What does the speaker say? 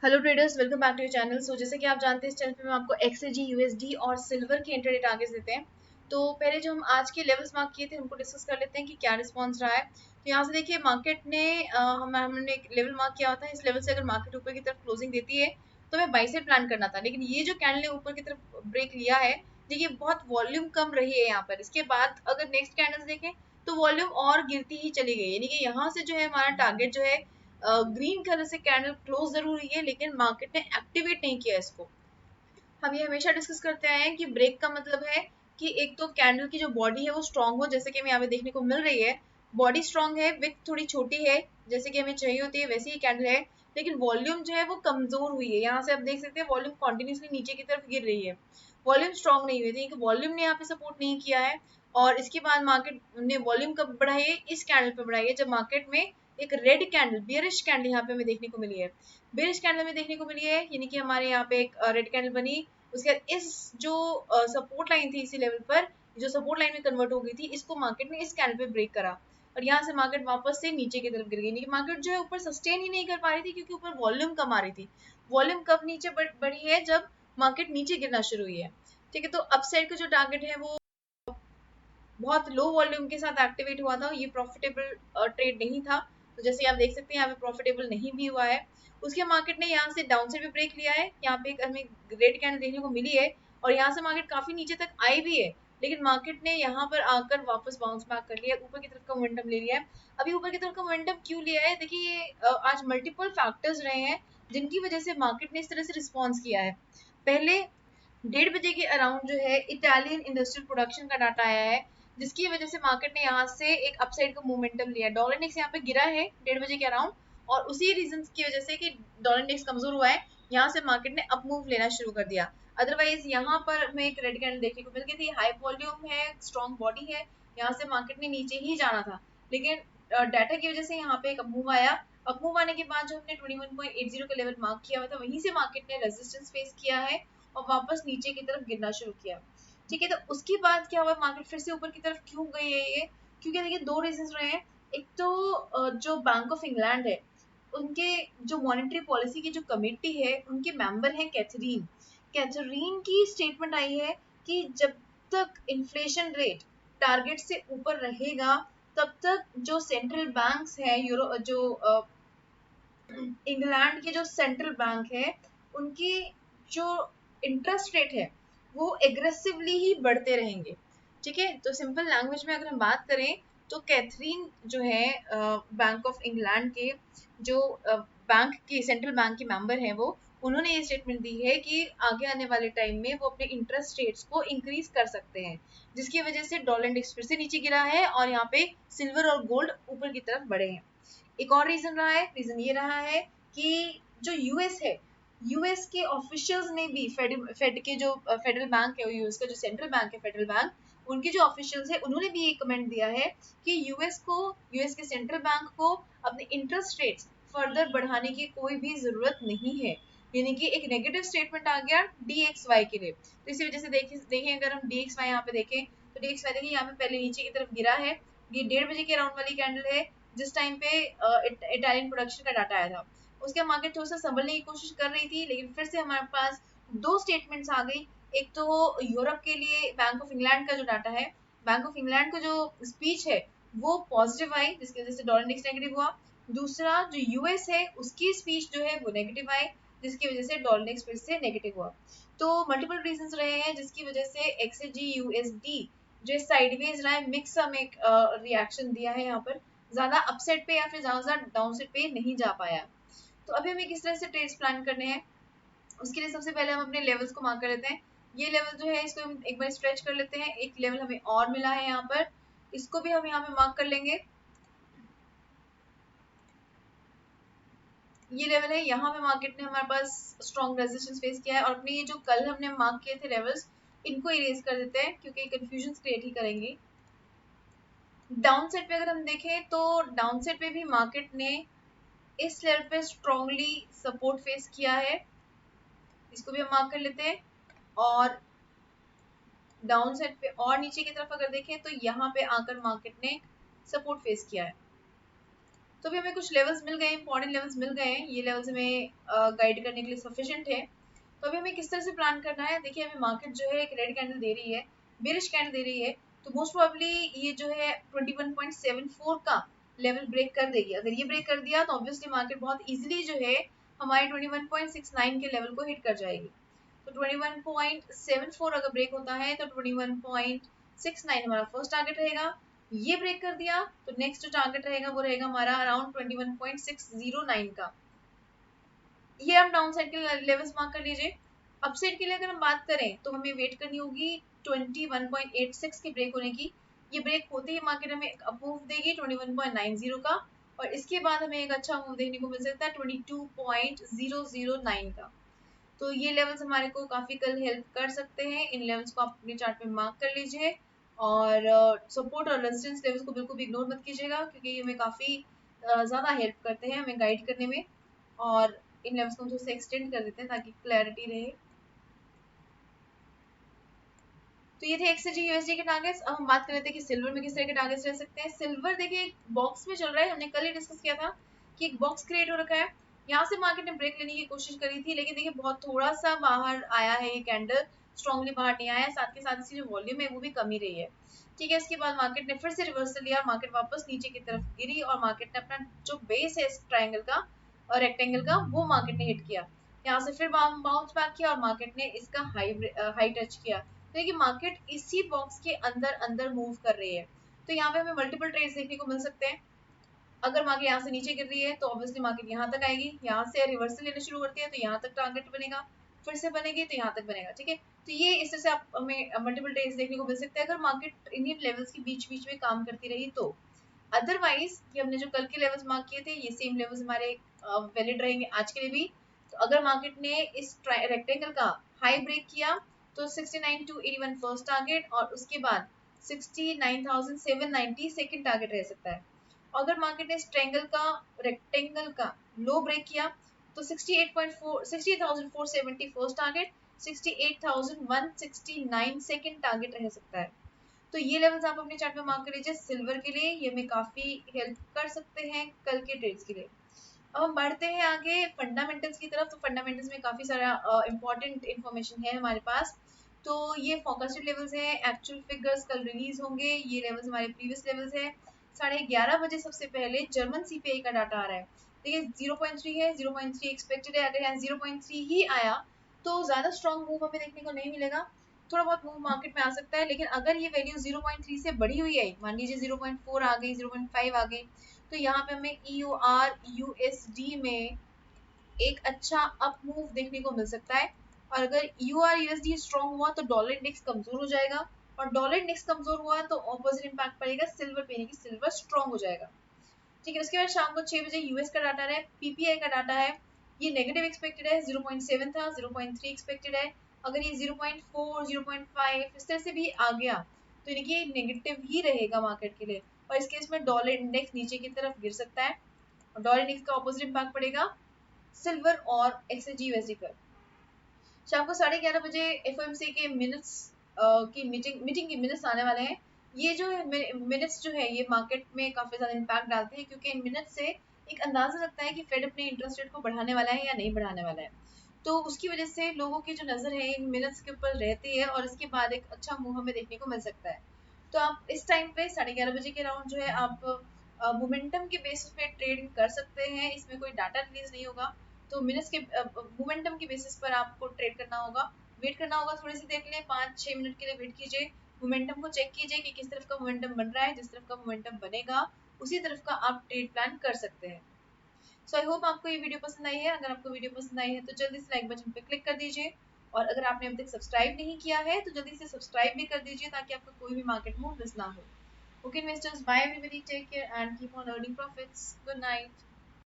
Hello traders, welcome back to your channel. जैसे कि आप जानते हैं, इस चैनल पे मैं आपको एक्सएजी, यूएसडी और सिल्वर के इंट्राडे टारगेट्स देते हैं। तो पहले जो हम आज के लेवल्स मार्क किए थे उनको डिस्कस कर लेते हैं कि क्या रिस्पांस रहा है। तो यहाँ से देखिए, मार्केट ने हमने एक लेवल मार्क किया होता है। इस लेवल से अगर मार्केट ऊपर की तरफ क्लोजिंग देती है तो हमें बाई साइड प्लान करना था, लेकिन ये जो कैंडल ने ऊपर की तरफ ब्रेक लिया है, देखिए बहुत वॉल्यूम कम रही है यहाँ पर। इसके बाद अगर नेक्स्ट कैंडल्स देखें तो वॉल्यूम और गिरती ही चली गई, यानी कि यहाँ से जो है हमारा टारगेट जो है ग्रीन कलर से कैंडल क्लोज जरूर हुई है, लेकिन मार्केट ने एक्टिवेट नहीं किया इसको। हम ये हमेशा डिस्कस करते आए हैं कि ब्रेक का मतलब है कि एक तो कैंडल की जो बॉडी है वो स्ट्रांग हो, जैसे कि हमें यहाँ पे देखने को मिल रही है। बॉडी स्ट्रांग है, विथ थोड़ी छोटी है, जैसे कि हमें चाहिए होती है वैसी ही कैंडल है, लेकिन वॉल्यूम जो है वो कमजोर हुई है। यहाँ से आप देख सकते हैं वॉल्यूम कॉन्टिन्यूसली नीचे की तरफ गिर रही है, वॉल्यूम स्ट्रांग नहीं हुई थी, वॉल्यूम ने यहाँ पे सपोर्ट नहीं किया है। और इसके बाद मार्केट ने वॉल्यूम कब बढ़ाई है? इस कैंडल पे बढ़ाई है, जब मार्केट में एक रेड कैंडल, बियरिश कैंडल यहाँ पे हमें देखने को मिली है। बियरिश कैंडल में देखने को मिली है, यानी कि हमारे यहाँ पे एक रेड कैंडल बनी। उसके बाद इस जो सपोर्ट लाइन थी इसी लेवल पर, जो सपोर्ट लाइन में कन्वर्ट हो गई थी, इसको मार्केट ने इस कैंडल पे ब्रेक करा और यहाँ से मार्केट वापस से नीचे की तरफ गिर गई। नहीं, मार्केट जो है ऊपर सस्टेन ही नहीं कर पा रही थी, क्योंकि ऊपर वॉल्यूम कम आ रही थी। वॉल्यूम कब नीचे बढ़ी है? जब मार्केट नीचे गिरना शुरू हुई है। ठीक है, तो अपसाइड का जो टारगेट है वो बहुत लो वॉल्यूम के साथ एक्टिवेट हुआ था, ये प्रॉफिटेबल ट्रेड नहीं था। तो जैसे आप देख सकते हैं यहाँ पे प्रॉफिटेबल नहीं भी हुआ है। उसके मार्केट ने यहाँ से डाउन साइड पे ब्रेक लिया है, यहाँ पे हमें रेड कैंडल देखने को मिली है और यहाँ से मार्केट काफी नीचे तक आई भी है, लेकिन मार्केट ने यहाँ पर आकर वापस बाउंस बैक कर लिया, ऊपर की तरफ का मोमेंटम ले लिया है। अभी ऊपर की तरफ का मोमेंटम क्यों लिया है? देखिए, आज मल्टीपल फैक्टर्स रहे हैं जिनकी वजह से मार्केट ने इस तरह से रिस्पॉन्स किया है। पहले 1:30 बजे के अराउंड जो है इटालियन इंडस्ट्रियल प्रोडक्शन का डाटा आया है, जिसकी वजह से मार्केट ने यहाँ से एक अपसाइड का मोमेंटम लिया। डॉलर इंडेक्स यहाँ पे गिरा है 1:30 बजे के अराउंड, और उसी रीजन की वजह से कि डॉलर इंडेक्स कमजोर हुआ है, यहाँ से मार्केट ने अप मूव लेना शुरू कर दिया। अदरवाइज यहाँ पर हमें एक रेड कैंडल देखने को मिल गई थी, हाई वॉल्यूम है, स्ट्रॉन्ग बॉडी है, यहाँ से मार्केट ने नीचे ही जाना था, लेकिन डाटा की वजह से यहाँ पे एक अप मूव आया। अप मूव आने के बाद जो हमने 21.80 का लेवल मार्क किया हुआ था, वहीं से मार्केट ने रेजिस्टेंस फेस किया है और वापस नीचे की तरफ गिरना शुरू किया। ठीक है, तो उसके बाद क्या हुआ? मार्केट फिर से ऊपर की तरफ क्यों गई है ये? क्योंकि देखिए, दो रीजंस रहे हैं। एक तो जो बैंक ऑफ इंग्लैंड है, उनके जो मॉनेटरी पॉलिसी की जो कमेटी है, उनके मेंबर हैं कैथरीन। कैथरीन की स्टेटमेंट आई है कि जब तक इन्फ्लेशन रेट टारगेट से ऊपर रहेगा, तब तक जो सेंट्रल बैंक्स है, यूरो जो इंग्लैंड के जो सेंट्रल बैंक है, उनकी जो इंटरेस्ट रेट है वो एग्रेसिवली ही बढ़ते रहेंगे। ठीक है, तो सिंपल लैंग्वेज में अगर हम बात करें तो कैथरीन जो है बैंक ऑफ इंग्लैंड के जो बैंक के सेंट्रल बैंक के मेंबर हैं, वो उन्होंने ये स्टेटमेंट दी है कि आगे आने वाले टाइम में वो अपने इंटरेस्ट रेट्स को इंक्रीज कर सकते हैं, जिसकी वजह से डॉलर इंडेक्स फिर से नीचे गिरा है और यहाँ पे सिल्वर और गोल्ड ऊपर की तरफ बढ़े हैं। एक और रीजन रहा है, रीजन ये रहा है कि जो यूएस है, यूएस के ऑफिशियल्स ने भी फेड के जो फेडरल बैंक है, यूएस का जो सेंट्रल बैंक है फेडरल बैंक, उनके जो ऑफिशियल्स है उन्होंने भी ये कमेंट दिया है कि यूएस के सेंट्रल बैंक को अपने इंटरेस्ट रेट्स फर्दर बढ़ाने की कोई भी जरूरत नहीं है। यानी कि एक नेगेटिव स्टेटमेंट आ गया डीएक्सवाई के लिए। तो इसी वजह से देखें अगर हम डीएक्सवाई यहाँ पे देखें तो डीएक्सवाई देखिए यहाँ पे पहले नीचे की तरफ गिरा है। ये 1:30 बजे के अराउंड वाली कैंडल है, जिस टाइम पे इटालियन प्रोडक्शन का डाटा आया था। उसके मार्केट थोड़ा सा संभलने की कोशिश कर रही थी, लेकिन फिर से हमारे पास दो स्टेटमेंट्स आ गई। एक तो यूरोप के लिए बैंक ऑफ इंग्लैंड का जो डाटा है, बैंक ऑफ इंग्लैंड का जो स्पीच है वो पॉजिटिव आई, जिसकी वजह से डॉलर इंडेक्स नेगेटिव हुआ। दूसरा जो यूएस है, उसकी स्पीच जो है वो नेगेटिव आई, जिसकी वजह से डॉलर इंडेक्स फिर से नेगेटिव हुआ। तो मल्टीपल रीजंस रहे हैं जिसकी वजह से एक्सजी यूएसडी जो साइडवेज रहा है, मिक्स में एक रिएक्शन दिया है, यहाँ पर ज्यादा अपसेट पे या फिर ज्यादा डाउन सेट पे नहीं जा पाया। तो अभी हमें किस तरह से ट्रेड्स प्लान करने हैं, उसके लिए सबसे पहले हम अपने लेवल्स को मार्क कर लेते हैं। ये लेवल जो है इसको हम एक बार स्ट्रेच कर लेते हैं। एक लेवल हमें और मिला है यहाँ पर, इसको भी हम यहाँ पे मार्क कर लेंगे। ये लेवल है, यहाँ पे मार्केट ने हमारे पास स्ट्रॉन्ग रेजिस्टेंस फेस किया है, और अपने ये जो कल हमने मार्क किए थे लेवल्स, इनको इरेज कर देते हैं क्योंकि कंफ्यूजन क्रिएट ही करेंगी। डाउन साइड पे अगर हम देखें तो डाउन साइड पे भी मार्केट ने इस लेवल पे स्ट्रॉन्गली सपोर्ट फेस किया है, इसको भी हम मार्क कर लेते हैं। और डाउन साइड पे और नीचे की तरफ अगर देखें तो यहाँ पे आकर मार्केट ने सपोर्ट फेस किया है। तो भी हमें कुछ लेवल्स मिल गए, इंपॉर्टेंट लेवल्स मिल गए हैं, ये लेवल्स हमें गाइड करने के लिए सफिशिएंट है। तो अभी हमें किस तरह से प्लान करना है, देखिए अभी मार्केट जो है एक रेड कैंडल दे रही है, बेरिश कैंडल दे रही है, तो मोस्ट प्रोबेबली ये जो है 21.74 का लेवल ब्रेक कर देगी। अगर ये ब्रेक कर दिया तो ऑब्वियसली मार्केट बहुत इजीली जो है हमारे 21.69 के लेवल को हिट कर जाएगी। तो 21.74 अगर ब्रेक होता है तो 21.69 हमारा फर्स्ट टारगेट रहेगा। ये ब्रेक कर दिया तो नेक्स्ट जो टारगेट रहेगा वो रहेगा हमारा अराउंड 21.609 का। ये आप डाउन साइड के लेवल्स मार्क कर लीजिए। अपसाइड के लिए अगर हम बात करें तो हमें वेट करनी होगी 21.86 के ब्रेक होने की। ये ब्रेक होते ही मार्केट हमें अप मूव देगी 21.90 का, और इसके बाद हमें एक अच्छा मूव देखने को मिल सकता है 22.009 का। तो ये लेवल्स हमारे को काफ़ी कल हेल्प कर सकते हैं। इन लेवल्स को आप अपने चार्ट पे मार्क कर लीजिए, और सपोर्ट और रेजिस्टेंस लेवल्स को बिल्कुल भी इग्नोर मत कीजिएगा, क्योंकि ये हमें काफ़ी ज़्यादा हेल्प करते हैं हमें गाइड करने में। और इन लेवल्स को हम थोड़ा सा एक्सटेंड कर देते हैं ताकि क्लैरिटी रहे। तो ये थे एक्सजी यूएसडी के टारगेट्स। अब हम बात कर लेते हैं कि सिल्वर में किस तरह के टारगेट्स रह सकते हैं। सिल्वर देखिए एक बॉक्स में चल रहा है, हमने कल ही डिस्कस किया था कि एक बॉक्स क्रिएट हो रखा है। यहाँ से मार्केट ने ब्रेक लेने की कोशिश करी थी, लेकिन देखिए बहुत थोड़ा सा बाहर आया है ये कैंडल, स्ट्रॉन्गली बाहर नहीं आया है। साथ के साथ इसकी जो वॉल्यूम है वो भी कम ही रही है। ठीक है, इसके बाद मार्केट ने फिर से रिवर्सल लिया, मार्केट वापस नीचे की तरफ गिरी, और मार्केट ने अपना जो बेस है इस ट्राइंगल का और रेक्टेंगल का वो मार्केट ने हिट किया। यहाँ से फिर बाउंस बैक किया और मार्केट ने इसका हाई टच किया। तो देखिए मार्केट इसी बॉक्स के अंदर अंदर मूव कर रही है। तो यहाँ पे हमें मल्टीपल ट्रेड्स देखने को मिल सकते हैं। अगर मार्केट यहाँ से नीचे गिर रही है तो ऑब्वियसली मार्केट यहाँ तक आएगी, यहाँ से रिवर्सल लेना शुरू करती है तो यहाँ तक टारगेट बनेगा, फिर से बनेगी तो यहाँ तक बनेगा। ठीक है, तो ये इस तरह से आप हमें मल्टीपल ट्रेड्स देखने को मिल सकते हैं अगर मार्केट इन्हीं लेवल्स के बीच बीच में काम करती रही तो। अदरवाइज ये हमने जो कल के लेवल्स मार्क किए थे ये सेम लेवल्स हमारे वैलिड रहेंगे आज के लिए भी। तो अगर मार्केट ने इस रेक्टेंगल का हाई ब्रेक किया तो 69,281 फर्स्ट टारगेट, और उसके बाद 69,790 सेकंड टारगेट रह सकता है। अगर मार्केट ने इस रेक्टेंगल का लो ब्रेक किया तो 60,470 फर्स्ट टारगेट, 68,169 सेकंड टारगेट रह सकता है। तो ये लेवल्स आप अपने चार्ट में मार्क कर लीजिए सिल्वर के लिए, ये हमें काफी हेल्प कर सकते हैं कल के ट्रेड्स के लिए। अब हम बढ़ते हैं आगे फंडामेंटल्स की तरफ। तो फंडामेंटल्स में काफी सारा इंपॉर्टेंट इन्फॉर्मेशन है हमारे पास। तो ये फोकस्ड लेवल्स है, एक्चुअल फिगर्स कल रिलीज होंगे। ये लेवल्स हमारे प्रीवियस लेवल्स है। 11:30 बजे सबसे पहले जर्मन सीपीआई का डाटा आ रहा है। देखिए 0.3 है, 0.3 एक्सपेक्टेड है। अगर यहाँ 0.3 ही आया तो ज्यादा स्ट्रॉन्ग मूव हमें देखने को नहीं मिलेगा, थोड़ा बहुत मूव मार्केट में आ सकता है। लेकिन अगर ये वैल्यू 0.3 से बढ़ी हुई है, मान लीजिए 0.4 आ गई, 0.5 आ गई, तो यहाँ पे हमें EUR USD में एक अच्छा अप मूव देखने को मिल सकता है। और अगर EUR USD स्ट्रॉन्ग हुआ तो डॉलर इंडेक्स कमजोर हो जाएगा, और डॉलर इंडेक्स कमजोर हुआ तो ऑपोजिट इम्पैक्ट पड़ेगा सिल्वर पे, यानी कि सिल्वर स्ट्रॉन्ग हो जाएगा। ठीक है, उसके बाद शाम को 6 बजे यूएस का डाटा है, पीपीआई का डाटा है। ये नेगेटिव एक्सपेक्टेड है, 0.7 था, 0.3 एक्सपेक्टेड है। अगर ये 0.4 0.5 इस तरह से भी आ गया तो यानी कि नेगेटिव ही रहेगा मार्केट के लिए, और इस केस में डॉलर इंडेक्स नीचे की तरफ गिर सकता है, और डॉलर इंडेक्स का ऑपोजिट इम्पैक्ट पड़ेगा सिल्वर और एक्सजी यूएसडी पर। शाम को 11:30 बजे एफओएमसी के मिनट्स की मीटिंग के मिनट्स आने वाले हैं। ये जो मिनट्स जो है ये मार्केट में काफी ज्यादा इम्पैक्ट डालते हैं, क्योंकि इन मिनट्स से एक अंदाजा लगता है कि फेड अपने इंटरेस्ट रेट को बढ़ाने वाला है या नहीं बढ़ाने वाला है। तो उसकी वजह से लोगों की जो नजर है इन मिनट्स के ऊपर रहती है, और इसके बाद एक अच्छा मूव हमें देखने को मिल सकता है। तो आप इस टाइम पे 11:30 बजे के राउंड जो है आप मोमेंटम के बेसिस पे ट्रेडिंग कर सकते हैं। इसमें कोई डाटा रिलीज नहीं होगा, तो मिनट्स के मोमेंटम के बेसिस पर आपको ट्रेड करना होगा, वेट करना होगा। थोड़ी सी देर के लिए 5-6 मिनट के लिए वेट कीजिए, मोमेंटम को चेक कीजिए कि किस तरफ का मोमेंटम बन रहा है। जिस तरफ का मोमेंटम बनेगा उसी तरफ का आप ट्रेड प्लान कर सकते हैं। सो आई होप आपको ये वीडियो पसंद आई है। अगर आपको वीडियो पसंद आई है तो जल्दी से लाइक बटन पे क्लिक कर दीजिए, और अगर आपने अभी तक सब्सक्राइब नहीं किया है तो जल्दी से सब्सक्राइब भी कर दीजिए ताकि आपका कोई भी मार्केट मूव मिस ना हो। Okay investors, bye everybody, take care and keep on earning profits. Good night.